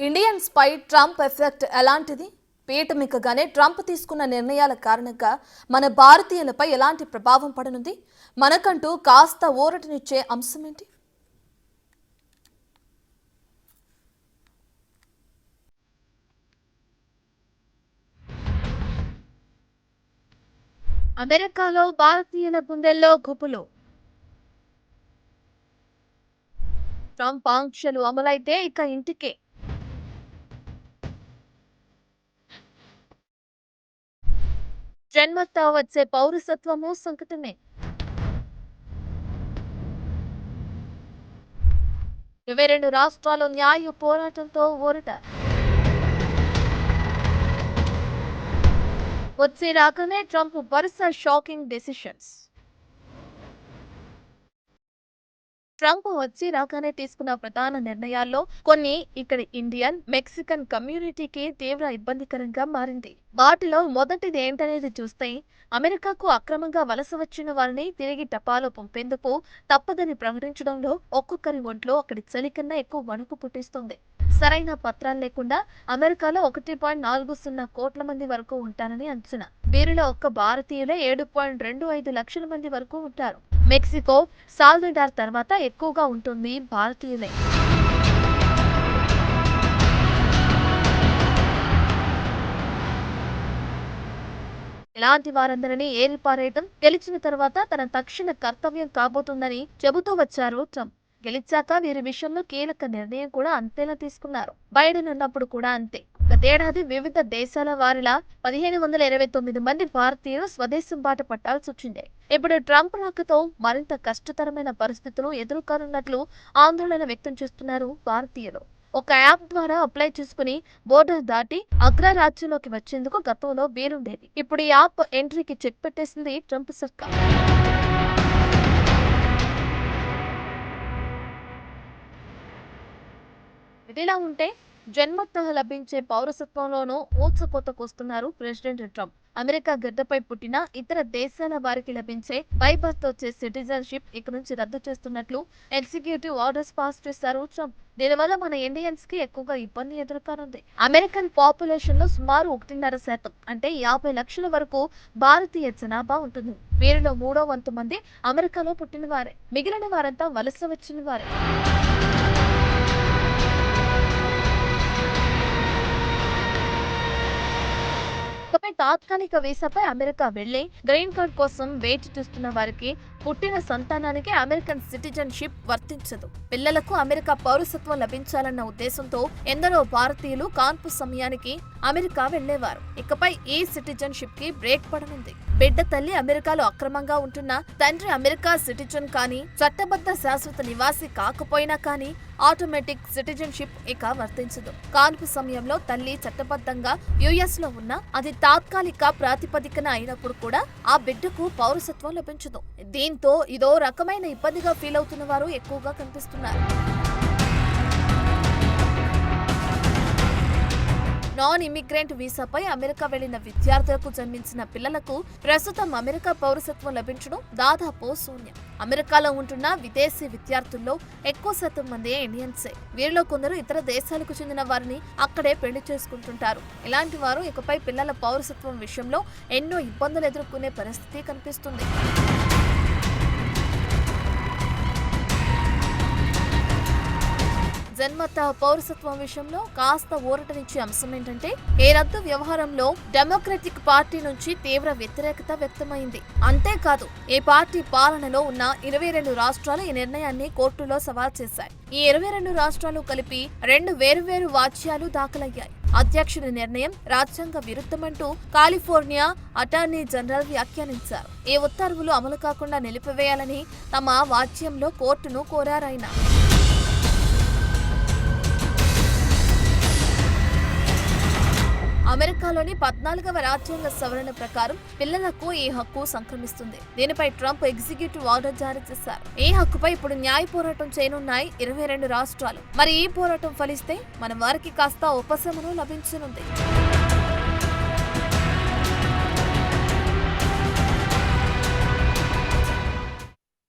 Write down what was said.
Indians పై Trump effect ఎలాంటిది? పీటమికగానే Trump తీసుకున్న నిర్ణయాల కారణంగా మన భారతీయులపై ఎలాంటి ప్రభావం పడనుంది? మనకంటూ కాస్త ఊరటనిచ్చే అంశమేంటి? అమెరికాలో భారతీయుల గుండెల్లో గుబులు. ట్రంప్ ఆంక్షలు అమలైతే ఇక ఇంటికే. జన్మతా వచ్చే పౌరసత్వము సంకటమే. 22 రాష్ట్రాలు న్యాయ పోరాటంతో ఊరట. వచ్చే రాకనే ట్రంప్ వరుస షాకింగ్ డెసిషన్స్. ట్రంప్ వచ్చి రాగానే తీసుకున్న ప్రధాన నిర్ణయాల్లో కొన్ని ఇక్కడ ఇండియన్, మెక్సికన్ కమ్యూనిటీకి తీవ్ర ఇబ్బందికరంగా మారింది. వాటిలో మొదటిది ఏంటనేది చూస్తే, అమెరికాకు అక్రమంగా వలస వచ్చిన వారిని తిరిగి టపాలో పంపేందుకు తప్పదని ప్రకటించడంలో ఒక్కొక్కరి ఒంట్లో అక్కడి చలి కన్నా ఎక్కువ వణుకు పుట్టిస్తుంది. సరైన పత్రాలు లేకుండా అమెరికాలో 1.40 కోట్ల మంది వరకు ఉంటారని అంచనా. వీరిలో ఒక్క భారతీయులే 7.25 లక్షల మంది వరకు ఉంటారు. మెక్సికో, సాల్వడార్ తర్వాత ఎక్కువగా ఉంటుంది భారతీయులే. ఇలాంటి వారందరినీ ఏరిపారేయటం గెలిచిన తర్వాత తన తక్షణ కర్తవ్యం కాబోతుందని చెబుతూ వచ్చారు ట్రంప్. గెలిచాక వీరి విషయంలో కీలక నిర్ణయం కూడా అంతేలా తీసుకున్నారు. బైడెన్ ఉన్నప్పుడు కూడా అంతే. గతేడాది వివిధ దేశాల వారిలా 1529 మంది భారతీయులు స్వదేశం బాట పట్టాల్సి వచ్చింది. ఇప్పుడు ట్రంప్ రాకతో మరింత కష్టతరమైన పరిస్థితులు ఎదుర్కొనున్నట్లు ఆందోళన వ్యక్తం చేస్తున్నారు భారతీయులు. ఒక యాప్ ద్వారా అప్లై చేసుకుని బోర్డర్ దాటి అగ్రరాజ్యంలోకి వచ్చేందుకు గతంలో వీలుండేది. ఇప్పుడు ఈ యాప్ ఎంట్రీకి చెక్ పెట్టేసింది ట్రంప్ సర్కార్. ఇదిలా ఉంటే జన్మతః లభించే పౌరసత్వంలోనూ ఊచకోతకొస్తున్నారు ప్రెసిడెంట్ ట్రంప్. అమెరికా గడ్డపై పుట్టిన ఇతర దేశాల వారికి లభించే బై బర్త్ వచ్చే సిటిజన్షిప్ ఇక నుంచి రద్దు చేస్తున్నట్లు ఎగ్జిక్యూటివ్ ఆర్డర్స్ పాస్ చేశారు ట్రంప్. దీనివల్ల మన ఇండియన్స్ కి ఎక్కువగా ఇబ్బంది ఎదుర్కొనుంది. అమెరికన్ పాపులేషన్ లో సుమారు 1.5% అంటే 50 లక్షల వరకు భారతీయ జనాభా ఉంటుంది. వీరిలో 3/4 మంది అమెరికాలో పుట్టిన వారే. మిగిలిన వారంతా వలస వచ్చిన వారే. ఇకపై తాత్కాలిక వీసాపై అమెరికా వెళ్లి గ్రీన్ కార్డ్ కోసం వేచి చూస్తున్న వారికి పుట్టిన సంతానానికి అమెరికన్ సిటిజన్షిప్ వర్తించదు. పిల్లలకు అమెరికా పౌరసత్వం లభించాలన్న ఉద్దేశంతో ఎందరో భారతీయులు కాన్పు సమయానికి అమెరికా వెళ్లేవారు. ఇకపై ఈ సిటిజన్షిప్ కి బ్రేక్ పడనుంది. బిడ్డ తల్లి అమెరికాలో అక్రమంగా ఉంటున్నా, తండ్రి అమెరికా సిటిజన్ కానీ, చట్టబద్ధ శాశ్వత నివాసి కాకపోయినా కానీ ఆటోమేటిక్ సిటిజన్షిప్ ఇక వర్తించదు. కాన్పు సమయంలో తల్లి చట్టబద్ధంగా యుఎస్ లో ఉన్నా, అది తాత్కాలిక ప్రాతిపదికన అయినప్పుడు కూడా ఆ బిడ్డకు పౌరసత్వం లభించదు. దీంతో ఇదో రకమైన ఇబ్బందిగా ఫీల్ అవుతున్న వారు ఎక్కువగా కనిపిస్తున్నారు. నాన్ ఇమిగ్రెంట్ వీసాపై అమెరికా వెళ్లిన విద్యార్థులకు జన్మించిన పిల్లలకు ప్రస్తుతం అమెరికా పౌరసత్వం లభించడం దాదాపు శూన్యం. అమెరికాలో ఉంటున్న విదేశీ విద్యార్థుల్లో ఎక్కువ శాతం మంది ఇండియన్సే. వీరిలో కొందరు ఇతర దేశాలకు చెందిన వారిని అక్కడే పెళ్లి చేసుకుంటుంటారు. ఇలాంటి వారు ఇకపై పిల్లల పౌరసత్వం విషయంలో ఎన్నో ఇబ్బందులు ఎదుర్కొనే పరిస్థితి కనిపిస్తుంది. జన్మత పౌరసత్వం విషయంలో కాస్త ఊరటనిచ్చే అంశం ఏంటంటే, ఈ రద్దు వ్యవహారంలో డెమోక్రటిక్ పార్టీ నుంచి తీవ్ర వ్యతిరేకత వ్యక్తమైంది. అంతేకాదు, ఈ పార్టీ పాలనలో ఉన్న 22 రాష్ట్రాలు ఈ నిర్ణయాన్ని కోర్టులో సవాల్ చేశాయి. ఈ 22 రాష్ట్రాలు కలిపి 2 వేర్వేరు వాచ్యాలు దాఖలయ్యాయి. అధ్యక్షుడి నిర్ణయం రాజ్యాంగ విరుద్ధమంటూ కాలిఫోర్నియా అటార్నీ జనరల్ వ్యాఖ్యానించారు. ఈ ఉత్తర్వులు అమలు కాకుండా నిలిపివేయాలని తమ వాచ్యంలో కోర్టును కోరారాయన. అమెరికాలోని 14వ రాజ్యాంగ సవరణ ప్రకారం పిల్లలకు ఈ హక్కు సంక్రమిస్తుంది. దీనిపై ట్రంప్ ఎగ్జిక్యూటివ్ ఆర్డర్ జారీ చేశారు. ఈ హక్కుపై ఇప్పుడు న్యాయ పోరాటం చేయనున్నాయి 22 రాష్ట్రాలు. మరి ఈ పోరాటం ఫలిస్తే మన వారికి కాస్త ఉపశమనం లభించనుంది.